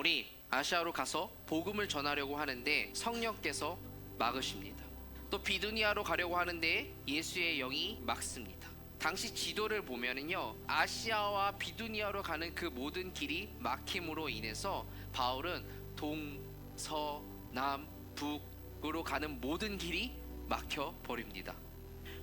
바울이 아시아로 가서 복음을 전하려고 하는데 성령께서 막으십니다. 또 비두니아로 가려고 하는데 예수의 영이 막습니다. 당시 지도를 보면은요, 아시아와 비두니아로 가는 그 모든 길이 막힘으로 인해서 바울은 동, 서, 남, 북으로 가는 모든 길이 막혀 버립니다.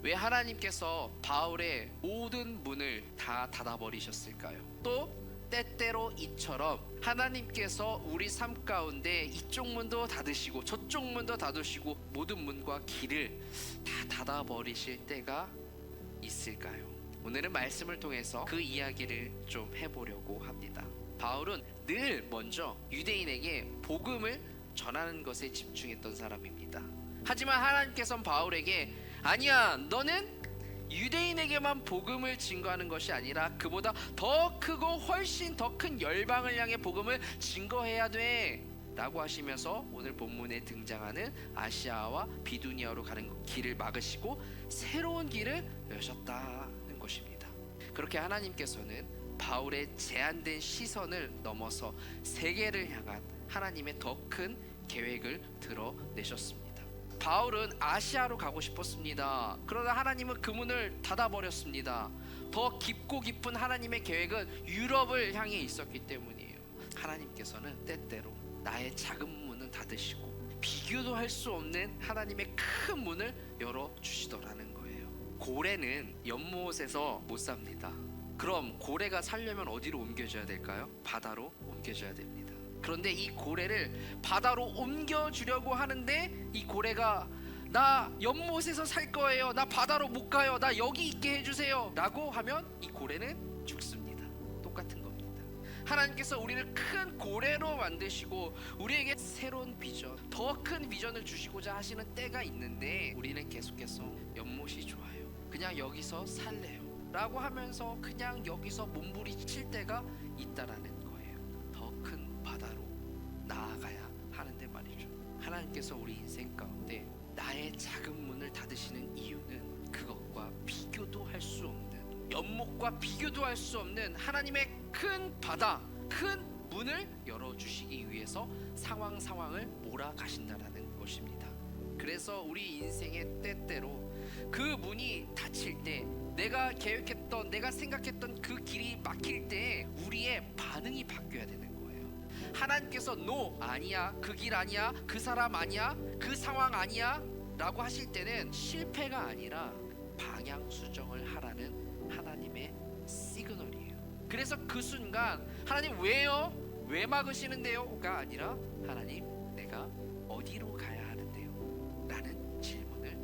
왜 하나님께서 바울의 모든 문을 다 닫아버리셨을까요? 또 때때로 이처럼 하나님께서 우리 삶 가운데 이쪽 문도 닫으시고 저쪽 문도 닫으시고 모든 문과 길을 다 닫아버리실 때가 있을까요? 오늘은 말씀을 통해서 그 이야기를 좀 해보려고 합니다. 바울은 늘 먼저 유대인에게 복음을 전하는 것에 집중했던 사람입니다. 하지만 하나님께서는 바울에게 아니야, 너는 유대인에게만 복음을 증거하는 것이 아니라 그보다 더 크고 훨씬 더 큰 열방을 향해 복음을 증거해야 돼 라고 하시면서 오늘 본문에 등장하는 아시아와 비두니아로 가는 길을 막으시고 새로운 길을 여셨다는 것입니다. 그렇게 하나님께서는 바울의 제한된 시선을 넘어서 세계를 향한 하나님의 더 큰 계획을 드러내셨습니다. 바울은 아시아로 가고 싶었습니다. 그러나 하나님은 그 문을 닫아버렸습니다. 더 깊고 깊은 하나님의 계획은 유럽을 향해 있었기 때문이에요. 하나님께서는 때때로 나의 작은 문은 닫으시고 비교도 할 수 없는 하나님의 큰 문을 열어주시더라는 거예요. 고래는 연못에서 못 삽니다. 그럼 고래가 살려면 어디로 옮겨져야 될까요? 바다로 옮겨져야 됩니다. 그런데 이 고래를 바다로 옮겨주려고 하는데 이 고래가 나 연못에서 살 거예요, 나 바다로 못 가요, 나 여기 있게 해주세요 라고 하면 이 고래는 죽습니다. 똑같은 겁니다. 하나님께서 우리를 큰 고래로 만드시고 우리에게 새로운 비전, 더 큰 비전을 주시고자 하시는 때가 있는데 우리는 계속해서 연못이 좋아요, 그냥 여기서 살래요 라고 하면서 그냥 여기서 몸부림칠 때가 있다라는 거예요. 더 큰 바다로 나아가야 하는데 말이죠. 하나님께서 우리 인생 가운데 나의 작은 문을 닫으시는 이유는 그것과 비교도 할 수 없는, 연못과 비교도 할 수 없는 하나님의 큰 바다, 큰 문을 열어주시기 위해서 상황을 몰아가신다라는 것입니다. 그래서 우리 인생의 때때로 그 문이 닫힐 때, 내가 계획했던, 내가 생각했던 그 길이 막힐 때 우리의 반응이 바뀌어야 되는 거예요. 하나님께서 no, 아니야, 그 길 아니야, 그 사람 아니야, 그 상황 아니야 라고 하실 때는 실패가 아니라 방향 수정을 하라는 하나님의 시그널이에요. 그래서 그 순간 하나님 왜요? 왜 막으시는데요? 가 아니라 하나님 내가 어디로 가야 하는데요? 라는 질문을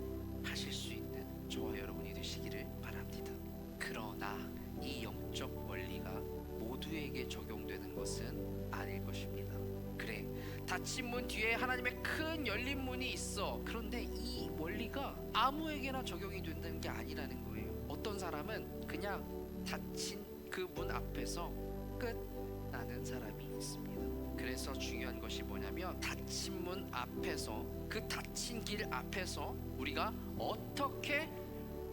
하실 수 있는 저와 여러분이 되시기를 바랍니다. 그러나 이 영적 원리가 모두에게 적용되는 것은 아닐 것입니다. 그래, 닫힌 문 뒤에 하나님의 큰 열린 문이 있어. 그런데 이 원리가 아무에게나 적용이 된다는 게 아니라는 거예요. 어떤 사람은 그냥 닫힌 그 문 앞에서 끝 나는 사람이 있습니다. 그래서 중요한 것이 뭐냐면 닫힌 문 앞에서, 그 닫힌 길 앞에서 우리가 어떻게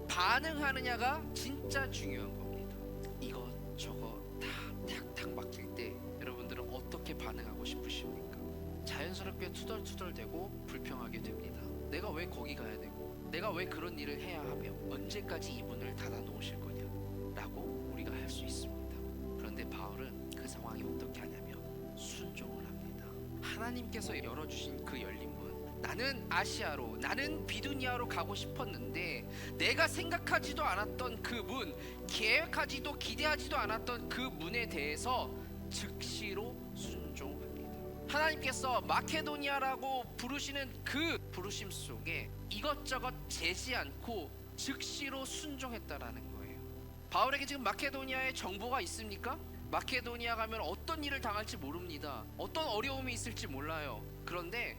반응하느냐가 진짜 중요한 겁니다. 이것저것 다 탁탁 막힐 때 여러분들은 어떻게 반응하고 싶으십니까? 자연스럽게 투덜투덜대고 불평하게 됩니다. 내가 왜 거기 가야 되고, 내가 왜 그런 일을 해야 하며, 언제까지 이 문을 닫아 놓으실 거냐 라고 우리가 할 수 있습니다. 그런데 바울은 그 상황이 어떻게 하냐면 순종을 합니다. 하나님께서 열어주신 그 열린 문, 나는 아시아로, 나는 비두니아로 가고 싶었는데 내가 생각하지도 않았던 그 문, 계획하지도 기대하지도 않았던 그 문에 대해서 즉시로 순종합니다. 하나님께서 마케도니아라고 부르시는 그 부르심 속에 이것저것 재지 않고 즉시로 순종했다라는 거예요. 바울에게 지금 마케도니아의 정보가 있습니까? 마케도니아 가면 어떤 일을 당할지 모릅니다. 어떤 어려움이 있을지 몰라요. 그런데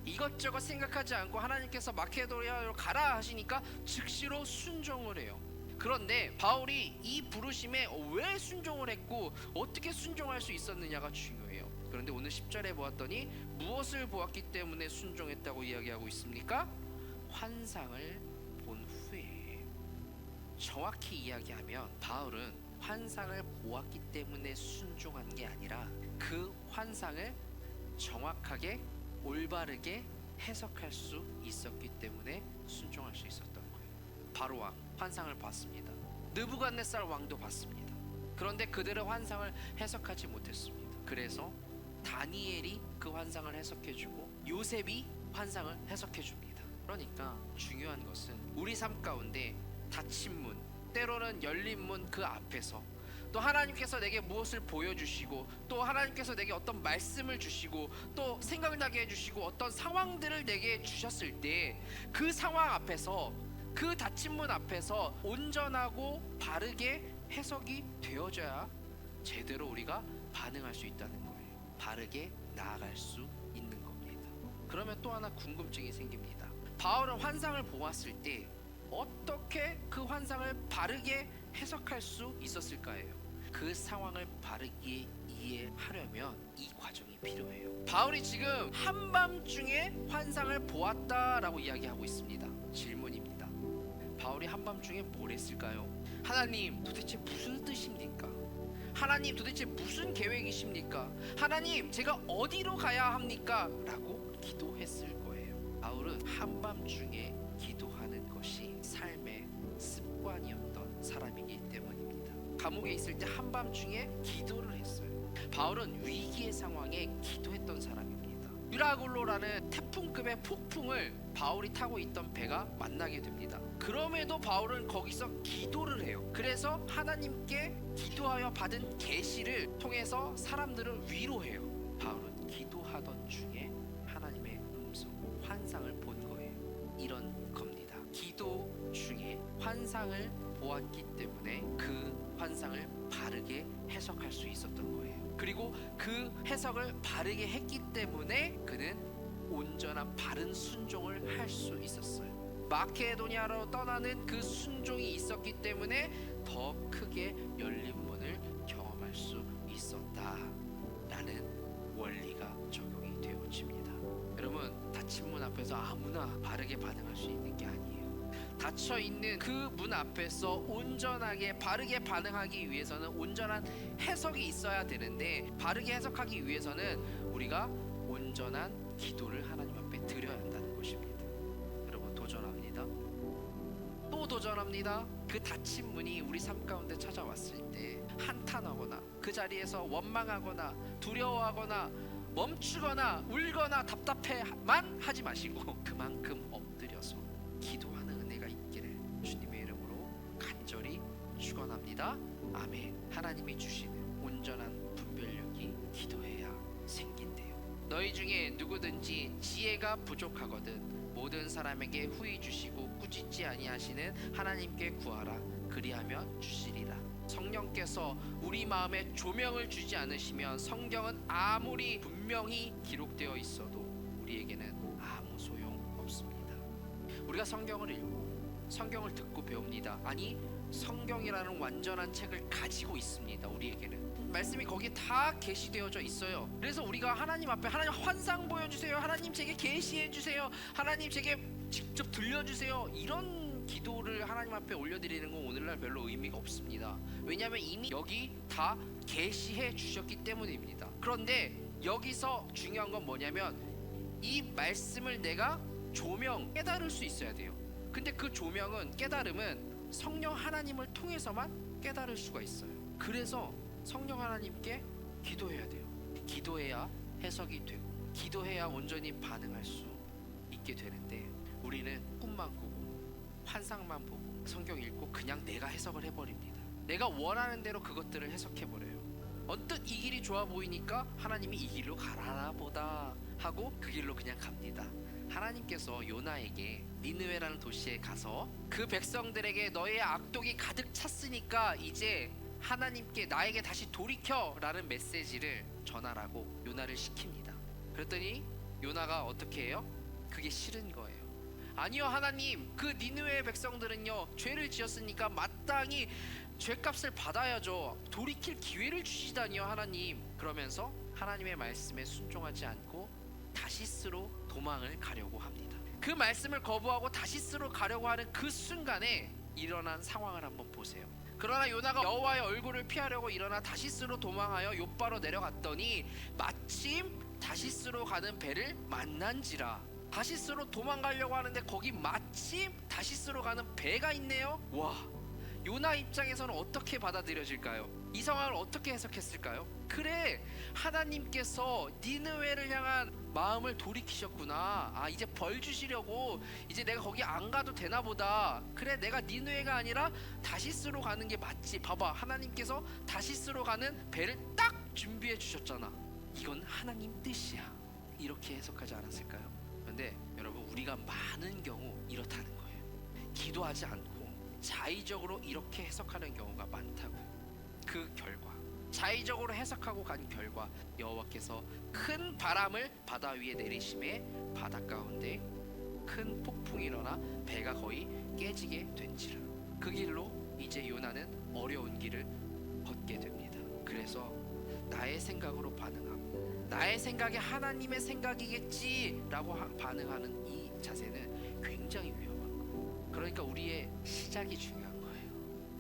이것저것 생각하지 않고 하나님께서 마케도니아로 가라 하시니까 즉시로 순종을 해요. 그런데 바울이 이 부르심에 왜 순종을 했고 어떻게 순종할 수 있었느냐가 중요해요. 그런데 오늘 10절에 보았더니 무엇을 보았기 때문에 순종했다고 이야기하고 있습니까? 환상을 본 후에. 정확히 이야기하면 바울은 환상을 보았기 때문에 순종한 게 아니라 그 환상을 정확하게 올바르게 해석할 수 있었기 때문에 순종할 수 있었던 거예요. 바로왕 환상을 봤습니다. 느부갓네살 왕도 봤습니다. 그런데 그들의 환상을 해석하지 못했습니다. 그래서 다니엘이 그 환상을 해석해주고 요셉이 환상을 해석해줍니다. 그러니까 중요한 것은 우리 삶 가운데 닫힌 문, 때로는 열린 문 그 앞에서 또 하나님께서 내게 무엇을 보여주시고 또 하나님께서 내게 어떤 말씀을 주시고 또 생각나게 해주시고 어떤 상황들을 내게 주셨을 때 그 상황 앞에서 그 닫힌 문 앞에서 온전하고 바르게 해석이 되어져야 제대로 우리가 반응할 수 있다는 거예요. 바르게 나아갈 수 있는 겁니다. 그러면 또 하나 궁금증이 생깁니다. 바울은 환상을 보았을 때 어떻게 그 환상을 바르게 해석할 수 있었을까요? 그 상황을 바르게 이해하려면 이 과정이 필요해요. 바울이 지금 한밤중에 환상을 보았다라고 이야기하고 있습니다. 질문입니다. 바울이 한밤중에 뭘 했을까요? 하나님 도대체 무슨 뜻입니까? 하나님 도대체 무슨 계획이십니까? 하나님 제가 어디로 가야 합니까? 라고 기도했을 거예요. 바울은 한밤중에 기도하는 것이 삶의 습관이었던 사람이기 때문입니다. 감옥에 있을 때 한밤중에 기도를 했어요. 바울은 위기의 상황에 기도했던 사람입니다. 유라굴로라는 태풍급의 폭풍을 바울이 타고 있던 배가 만나게 됩니다. 그럼에도 바울은 거기서 기도를 해요. 그래서 하나님께 기도하여 받은 계시를 통해서 사람들을 위로해요. 바울은 기도하던 중에 하나님의 음성, 환상을 본 거예요. 이런 겁니다. 기도 중에 환상을 보았기 때문에 그 환상을 바르게 해석할 수 있었던 거예요. 그리고 그 해석을 바르게 했기 때문에 그는 온전한 바른 순종을 할 수 있었어요. 마케도니아로 떠나는 그 순종이 있었기 때문에 더 크게 열린 문을 경험할 수 있었다라는 원리가 적용이 되어집니다. 여러분, 닫힌 문 앞에서 아무나 바르게 반응할 수 있는 게 아니에요. 닫혀있는 그 문 앞에서 온전하게 바르게 반응하기 위해서는 온전한 해석이 있어야 되는데, 바르게 해석하기 위해서는 우리가 온전한 기도를 하나님 앞에 드려야 한다는 것입니다. 여러분, 도전합니다. 또 도전합니다. 그 닫힌 문이 우리 삶 가운데 찾아왔을 때 한탄하거나 그 자리에서 원망하거나 두려워하거나 멈추거나 울거나 답답해만 하지 마시고 그만큼 엎드려서 기도하는 은혜가 있기를 주님의 이름으로 간절히 축원합니다. 아멘. 하나님이 주시는 온전한 분별력이 기도해야 생긴대요. 너희 중에 누구든지 지혜가 부족하거든 모든 사람에게 후히 주시고 꾸짖지 아니하시는 하나님께 구하라. 그리하면 주시리라. 성령께서 우리 마음에 조명을 주지 않으시면 성경은 아무리 분명히 기록되어 있어도 우리에게는 아무 소용 없습니다. 우리가 성경을 읽고 성경을 듣고 배웁니다. 아니, 성경이라는 완전한 책을 가지고 있습니다. 우리에게는 말씀이 거기에 다 계시되어져 있어요. 그래서 우리가 하나님 앞에 하나님 환상 보여주세요, 하나님 제게 계시해 주세요, 하나님 제게 직접 들려주세요, 이런 기도를 하나님 앞에 올려드리는 건 오늘날 별로 의미가 없습니다. 왜냐하면 이미 여기 다 계시해 주셨기 때문입니다. 그런데 여기서 중요한 건 뭐냐면 이 말씀을 내가 깨달을 수 있어야 돼요. 근데 그 조명은, 깨달음은 성령 하나님을 통해서만 깨달을 수가 있어요. 그래서 성령 하나님께 기도해야 돼요. 기도해야 해석이 되고 기도해야 온전히 반응할 수 있게 되는데, 우리는 꿈만 꾸고 환상만 보고 성경 읽고 그냥 내가 해석을 해버립니다. 내가 원하는 대로 그것들을 해석해버려요. 언뜻 이 길이 좋아 보이니까 하나님이 이 길로 가라나 보다 하고 그 길로 그냥 갑니다. 하나님께서 요나에게 니느웨라는 도시에 가서 그 백성들에게 너의 악독이 가득 찼으니까 이제 하나님께 나에게 다시 돌이켜 라는 메시지를 전하라고 요나를 시킵니다. 그랬더니 요나가 어떻게 해요? 그게 싫은 거예요. 아니요 하나님, 그 니느웨 백성들은요 죄를 지었으니까 마땅히 죄값을 받아야죠. 돌이킬 기회를 주시다니요 하나님. 그러면서 하나님의 말씀에 순종하지 않고 다시스로 도망을 가려고 합니다. 그 말씀을 거부하고 다시스로 가려고 하는 그 순간에 일어난 상황을 한번 보세요. 그러나 요나가 여호와의 얼굴을 피하려고 일어나 다시스로 도망하여 욥바로 내려갔더니 마침 다시스로 가는 배를 만난지라. 다시스로 도망가려고 하는데 거기 마침 다시스로 가는 배가 있네요. 와, 요나 입장에서는 어떻게 받아들여질까요? 이 상황을 어떻게 해석했을까요? 그래, 하나님께서 니느웨를 향한 마음을 돌이키셨구나. 아, 이제 벌 주시려고 이제 내가 거기 안 가도 되나 보다. 그래, 내가 니느웨가 아니라 다시스로 가는 게 맞지. 봐봐, 하나님께서 다시스로 가는 배를 딱 준비해 주셨잖아. 이건 하나님 뜻이야. 이렇게 해석하지 않았을까요? 그런데 여러분, 우리가 많은 경우 이렇다는 거예요. 기도하지 않고 자의적으로 이렇게 해석하는 경우가 많다고요. 그 결과, 자의적으로 해석하고 간 결과 여호와께서 큰 바람을 바다 위에 내리심에 바다 가운데 큰 폭풍이 일어나 배가 거의 깨지게 된지라. 그 길로 이제 요나는 어려운 길을 걷게 됩니다. 그래서 나의 생각으로 반응하고 나의 생각이 하나님의 생각이겠지라고 반응하는 이 자세는 굉장히 위험한 거예요. 그러니까 우리의 시작이 중요한 거예요.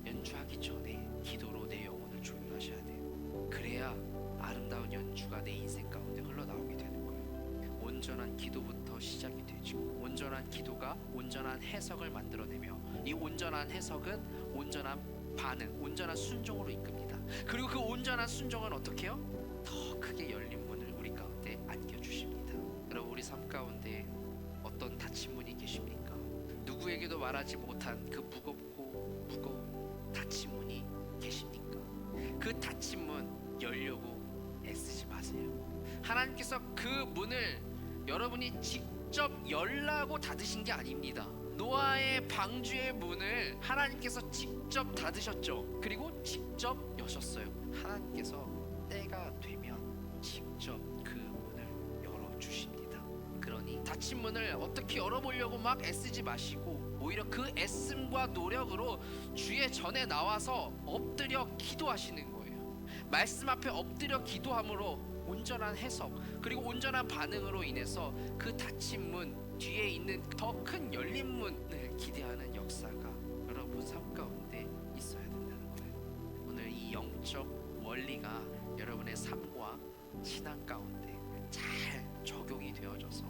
연주하기 전에 기도로 내 영혼을 조율하셔야 돼요. 그래야 아름다운 연주가 내 인생 가운데 흘러나오게 되는 거예요. 온전한 기도부터 시작이 되죠. 온전한 기도가 온전한 해석을 만들어내며 이 온전한 해석은 온전한 반응, 온전한 순종으로 이끕니다. 그리고 그 온전한 순종은 어떻게 해요? 더 크게 열린 문을 우리 가운데 안겨주십니다. 여러분, 우리 삶 가운데 어떤 닫힌 문이 계십니까? 누구에게도 말하지 못한 그 무겁고 무거운 닫힌 문이 계십니까? 그 닫힌 문 열려고 애쓰지 마세요. 하나님께서 그 문을 여러분이 직접 열라고 닫으신 게 아닙니다. 노아의 방주의 문을 하나님께서 직접 닫으셨죠. 그리고 직접 여셨어요. 하나님께서 때가 되면 직접 그 문을 열어주십니다. 그러니 닫힌 문을 어떻게 열어보려고 막 애쓰지 마시고 오히려 그 애씀과 노력으로 주의 전에 나와서 엎드려 기도하시는 거예요. 말씀 앞에 엎드려 기도함으로 온전한 해석 그리고 온전한 반응으로 인해서 그 닫힌 문 뒤에 있는 더 큰 열린 문을 기대하는 역사가 여러분 삶 가운데 있어야 된다는 거예요. 오늘 이 영적 원리가 여러분의 삶과 신앙 가운데 잘 적용이 되어져서